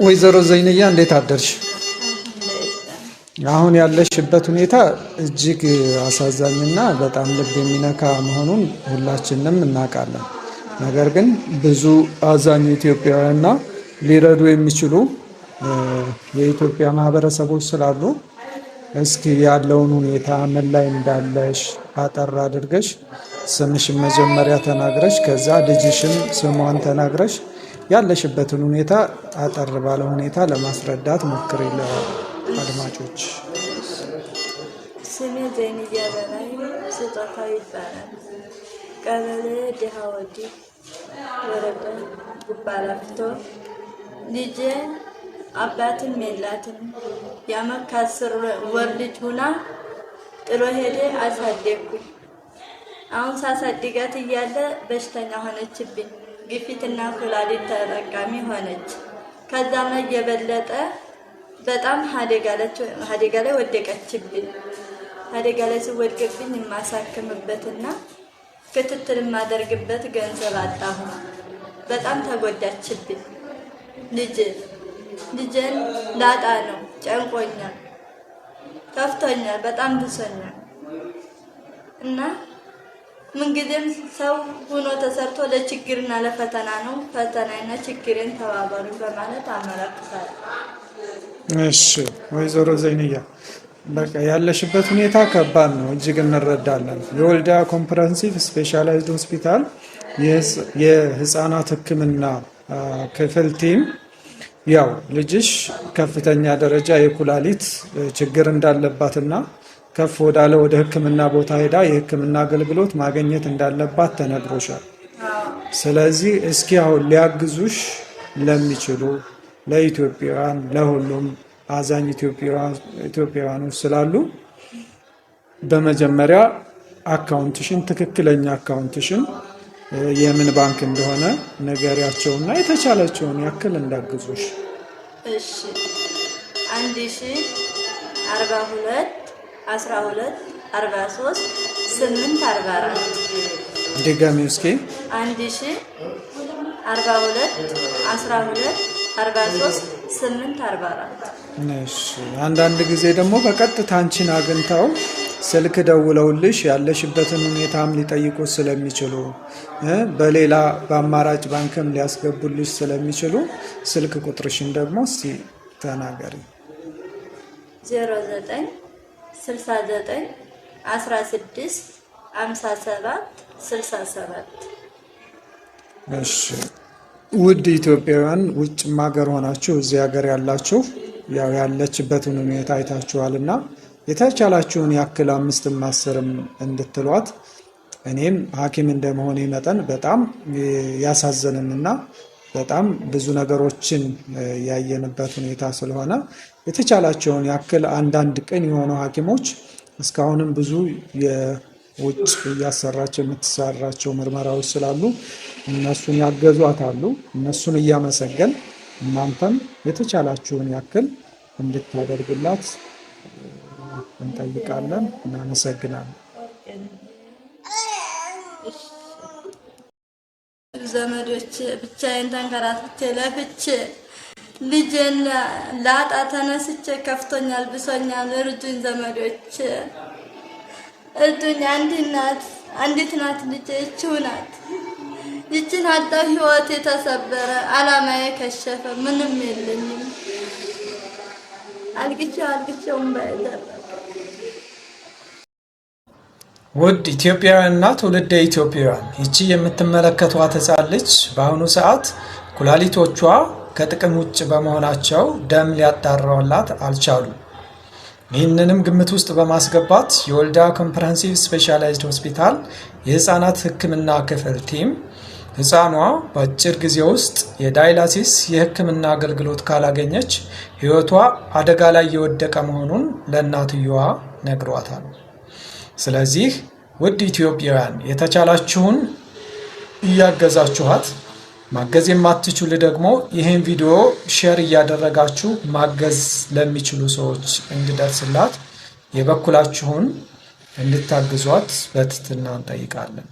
ወይዘሮ ዘይንያ እንዴት አደርሽ? አሁን ያለሽበት ሁኔታ እጅግ አሳዛኝና በጣም ልብ የሚነካ መሆኑን ሁላችንም እናውቃለን። ነገር ግን ብዙ አዛኝ ኢትዮጵያውያንና ሊረዱ የሚችሉ የኢትዮጵያ ማህበረሰቦች ስላሉ እስኪ ያለውን ሁኔታ ምን ላይ እንዳለሽ አጠር አድርገሽ ስምሽን መጀመሪያ ተናግረሽ ከዛ ልጅሽን ስሟን ተናግረሽ ያለሽበትን ሁኔታ አጠር ባለ ሁኔታ ለማስረዳት ሞክሪ ለአድማጮች። ስሜ ዘይንያ በላይ ስጦታው ይባላል። ቀበሌ ድሃ ወዲ ወረዳ ጉባ ላፍቶ። ልጄ አባትም የላትም። የዓመት ከ10 ወር ልጅ ሁና ጥሎ ሄደ። አሳደግኩኝ። አሁን ሳሳድጋት እያለ በሽተኛ ሆነችብኝ። ግፊትና ኩላሊት ተጠቃሚ ሆነች። ከዛም ላይ የበለጠ በጣም አደጋ ላይ ወደቀችብኝ። አደጋ ላይ ሲወድቅብኝ የማሳክምበትና ክትትል የማደርግበት ገንዘብ አጣሁ። በጣም ተጎዳችብኝ። ልጄን ላጣ ነው። ጨንቆኛል፣ ከፍቶኛል፣ በጣም ብሶኛል እና ምንጊዜም ሰው ሆኖ ተሰርቶ ለችግርና ለፈተና ነው። ፈተናና ችግርን ተባበሩ በማለት አመለክታለሁ። እሺ ወይዘሮ ዘይንያ በቃ ያለሽበት ሁኔታ ከባድ ነው፣ እጅግ እንረዳለን። የወልዲያ ኮምፕረሄንሲቭ ስፔሻላይዝድ ሆስፒታል የህፃናት ሕክምና ክፍል ቲም ያው ልጅሽ ከፍተኛ ደረጃ የኩላሊት ችግር እንዳለባትና ከፍ ወዳለ ወደ ሕክምና ቦታ ሄዳ የሕክምና አገልግሎት ማግኘት እንዳለባት ተነግሮሻል። ስለዚህ እስኪ አሁን ሊያግዙሽ ለሚችሉ ለኢትዮጵያውያን ለሁሉም አዛኝ ኢትዮጵያውያኖች ስላሉ በመጀመሪያ አካውንትሽን ትክክለኛ አካውንትሽን የምን ባንክ እንደሆነ ነገሪያቸውና የተቻላቸውን ያክል እንዳግዙሽ። እሺ 1042 12 43 844 ድጋሚ እስኪ 1042 12 43 844። እሺ አንዳንድ ጊዜ ደግሞ በቀጥታ አንቺን አግኝተው ስልክ ደውለውልሽ ያለሽበትን ሁኔታም ሊጠይቁት ስለሚችሉ በሌላ በአማራጭ ባንክም ሊያስገቡልሽ ስለሚችሉ ስልክ ቁጥርሽን ደግሞ እስቲ ተናገሪ። 09 69 16 57 67። እሺ ውድ ኢትዮጵያውያን ውጭም ሀገር ሆናችሁ እዚህ ሀገር ያላችሁ ያው ያለችበትን ሁኔታ አይታችኋልና የተቻላችሁን ያክል 5ም 10ም እንድትሏት እኔም ሐኪም እንደመሆኔ መጠን በጣም ያሳዘነንና በጣም ብዙ ነገሮችን ያየንበት ሁኔታ ስለሆነ የተቻላቸውን ያክል አንዳንድ ቅን የሆኑ ሐኪሞች እስካሁንም ብዙ የውጭ እያሰራቸው የምትሰራቸው ምርመራዎች ስላሉ እነሱን ያገዟታሉ። እነሱን እያመሰገን እናንተም የተቻላችሁን ያክል እንድታደርጉላት እንጠይቃለን። እናመሰግናለን። ዘመዶች ብቻዬን ተንከራትቼ ለፍቼ ልጄን ላጣ ተነስቼ ከፍቶኛል፣ ብሶኛል። እርዱኝ ዘመዶች እርዱኝ። አንዲት ናት ልጄ፣ ይቺው ናት። ይቺን አጣሁ፣ ህይወቴ ተሰበረ፣ አላማዬ ከሸፈ፣ ምንም የለኝም። አልቅቼው ባይደረግ። ውድ ኢትዮጵያውያንና ትውልደ ኢትዮጵያውያን ይቺ የምትመለከቷት ሕፃን ልጅ በአሁኑ ሰዓት ኩላሊቶቿ ከጥቅም ውጭ በመሆናቸው ደም ሊያጣራላት አልቻሉም። ይህንንም ግምት ውስጥ በማስገባት የወልዲያ ኮምፕረሄንሲቭ ስፔሻላይዝድ ሆስፒታል የህፃናት ሕክምና ክፍል ቲም ህፃኗ በአጭር ጊዜ ውስጥ የዳያሊሲስ የሕክምና አገልግሎት ካላገኘች ህይወቷ አደጋ ላይ የወደቀ መሆኑን ለእናትየዋ ነግሯታል። ስለዚህ ውድ ኢትዮጵያውያን የተቻላችሁን እያገዛችኋት፣ ማገዝ የማትችሉ ደግሞ ይህን ቪዲዮ ሼር እያደረጋችሁ ማገዝ ለሚችሉ ሰዎች እንዲደርስላት የበኩላችሁን እንድታግዟት በትህትና እንጠይቃለን።